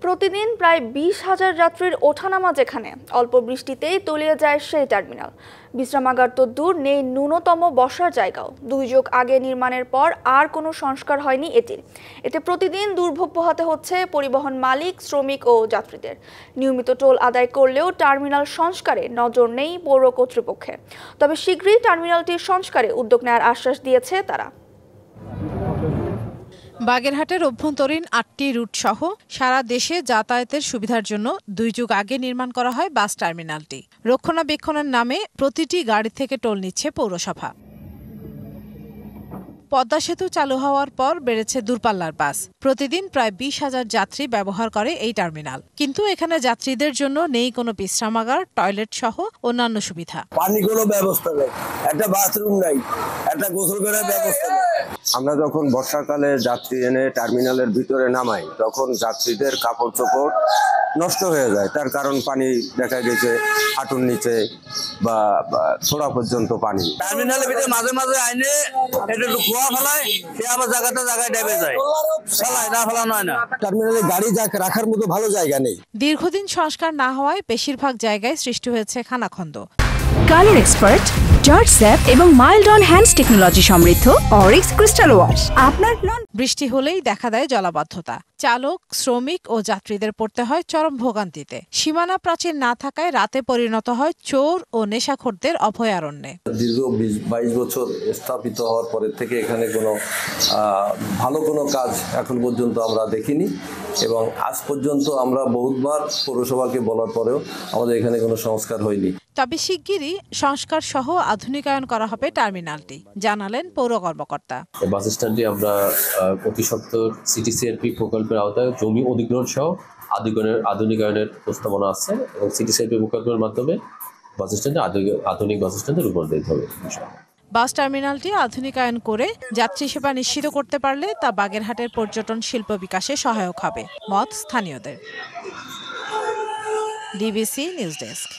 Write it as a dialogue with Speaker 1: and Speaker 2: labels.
Speaker 1: প্রতিদিন প্রায় 20,000 যাত্রীর ওঠানামা যেখানে অল্প বৃষ্টিতেই তলিয়ে যায় সেই টার্মিনাল। বিশ্রামাগার তো দূর, নেই ন্যূনতম বসার জায়গাও। 2 যুগ আগে নির্মাণের পর আর কোনো সংস্কার হয়নি এটির। এতে প্রতিদিন দুর্ভোগ পোহাতে হচ্ছে পরিবহন মালিক, শ্রমিক ও যাত্রীদের। নিয়মিত টোল আদায় করলেও টার্মিনাল সংস্কারে নজর নেই পৌর কর্তৃপক্ষের। তবে শীঘ্রই টার্মিনালটির সংস্কারে উদ্যোগ নেওয়ার আশ্বাস দিয়েছে তারা।
Speaker 2: বাগেরহাটের অভ্যন্তরীণ 8টি রুট সহ সারা দেশে যাতায়াতের সুবিধার জন্য 2 যুগ আগে নির্মাণ করা হয় বাস টার্মিনালটি। রক্ষণাবেক্ষণের নামে প্রতিটি গাড়ি থেকে টোল নিচ্ছে পৌরসভা। পদ্মা সেতু চালু হওয়ার পর বেড়েছে দূরপাল্লার বাস। প্রতিদিন প্রায় 20,000 যাত্রী ব্যবহার করে এই টার্মিনাল। কিন্তু এখানে যাত্রীদের জন্য নেই কোনো বিশ্রামাগার, টয়লেট সহ অন্যান্য সুবিধা।
Speaker 3: পানি কোনো ব্যবস্থা নেই, একটা বাথরুম নাই, একটা গোসল করার ব্যবস্থা নেই।
Speaker 4: আমরা যখন বর্ষাকালে যাত্রী এনে টার্মিনালের ভিতরে নামাই তখন যাত্রীদের কাপড় চোপড় নষ্ট হয়ে যায়। তার কারণ পানি দেখা গেছে হাঁটুর নিচে বা ছোড়া পর্যন্ত পানি।
Speaker 3: টার্মিনালের ভিতরে মাঝে মাঝে আইনে এটা একটু খোয়া ফেলায়, সে আবার জায়গায় ডেবে যায়, ফেলায় না ফেলানো হয় না।
Speaker 4: টার্মিনালে গাড়ি রাখার মতো ভালো জায়গা নেই।
Speaker 2: দীর্ঘদিন সংস্কার না হওয়ায় বেশিরভাগ জায়গায় সৃষ্টি হয়েছে খানাখন্দ।
Speaker 5: কালার এক্সপার্ট, জর্জ স্যাপ এবং মাইল্ড অন হ্যান্ডস টেকনোলজি সমৃদ্ধ অরিক্স ক্রিস্টাল ওয়াশ আপনার
Speaker 2: বৃষ্টি হলেই দেখা দেয় জলাবদ্ধতা। চালক, শ্রমিক ও যাত্রীদের পড়তে হয় চরম ভোগান্তিতে। সীমানা প্রাচীর না থাকায় রাতে পরিণত হয় চোর ও নেশাখোরদের অভয়ারণ্যে।
Speaker 6: দীর্ঘ 22 বছর স্থাপিত হওয়ার পরের থেকে এখানে কোনো ভালো কোনো কাজ এখন পর্যন্ত আমরা দেখিনি এবং আজ পর্যন্ত আমরা বহুতবার পৌরসভাকে বলার পরেও আমাদের এখানে কোনো সংস্কার হয়নি।
Speaker 2: তবে শিগগিরই সংস্কার সহ আধুনিকায়ন করা হবে টার্মিনালটি, জানালেন পৌর কর্মকর্তা।
Speaker 7: বাস স্ট্যান্ডে আমরা প্রতি সপ্তাহ সিটিসিআরপি প্রকল্পের আওতায় জমি অধিগ্রহণ সহ আধুনিকায়নের প্রস্তাবনা আছে এবং সিটিসিআরপি প্রকল্পের মাধ্যমে বাস স্ট্যান্ডে আধুনিক বাস স্ট্যান্ডে রূপান্তরিত হবে।
Speaker 2: বাস টার্মিনালটি আধুনিকায়ন করে যাত্রী সেবা নিশ্চিত করতে পারলে তা বাগেরহাটের পর্যটন শিল্প বিকাশে সহায়ক হবে, মত স্থানীয়দের। DBC news desk.